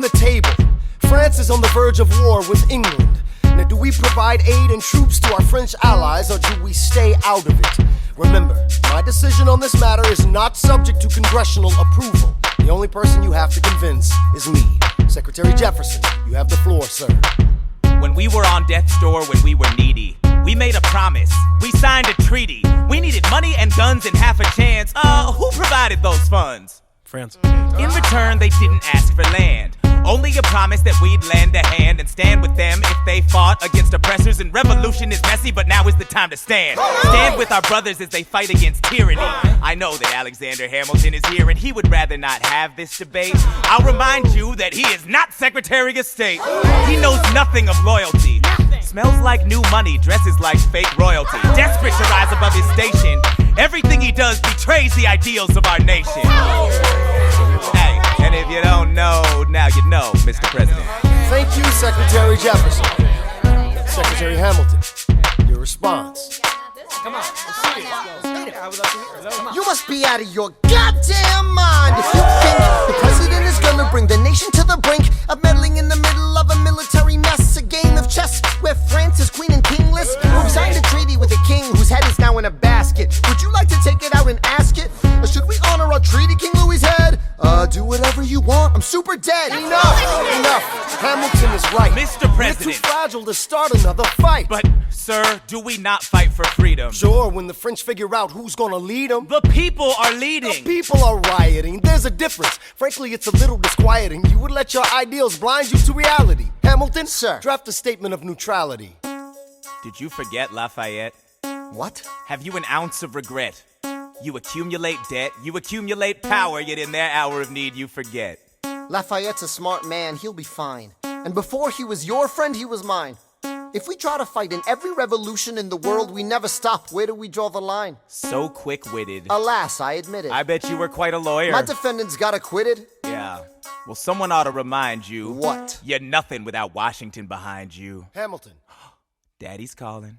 the table. France is on the verge of war with England. Now, do we provide aid and troops to our French allies, or do we stay out of it? Remember, my decision on this matter is not subject to congressional approval. The only person you have to convince is me. Secretary Jefferson, you have the floor, sir. When we were on death's door, when we were needy, we made a promise. We signed a treaty. We needed money and guns and half a chance. Who provided those funds? France. In return, they didn't ask for land. Only a promise that we'd lend a hand and stand with them if they fought against oppressors. And revolution is messy, but now is the time to stand. Stand with our brothers as they fight against tyranny. I know that Alexander Hamilton is here and he would rather not have this debate. I'll remind you that he is not Secretary of State. He knows nothing of loyalty. Smells like new money, dresses like fake royalty. Desperate to rise above his station. Everything he does betrays the ideals of our nation. Hey, and if you don't know, now you know, Mr. President. Thank you, Secretary Jefferson. Secretary Hamilton, your response. Come on, let's see it. I would love to hear it. Come on. You must be out of your goddamn mind if you think the president is gonna bring the nation to the brink of meddling in the middle of a military mess, a game of chess where France is queen and kingless, who signed a treaty with a king whose head is now in a basket. Would you like to take it out and ask it? Or should we honor our treaty, King Louis's head? Do whatever you want, I'm super dead. Enough. Hamilton is right. Mr. President. We're too fragile to start another fight. But, sir, do we not fight for freedom? Sure, when the French figure out who's gonna lead them. The people are leading. The people are rioting. There's a difference. Frankly, it's a little disquieting. You would let your ideals blind you to reality. Hamilton, sir, draft a statement of neutrality. Did you forget Lafayette? What? Have you an ounce of regret? You accumulate debt, you accumulate power, yet in their hour of need you forget. Lafayette's a smart man, he'll be fine. And before he was your friend, he was mine. If we try to fight in every revolution in the world, we never stop. Where do we draw the line? So quick-witted. Alas, I admit it. I bet you were quite a lawyer. My defendants got acquitted. Yeah. Well, someone ought to remind you. What? You're nothing without Washington behind you. Hamilton. Daddy's calling.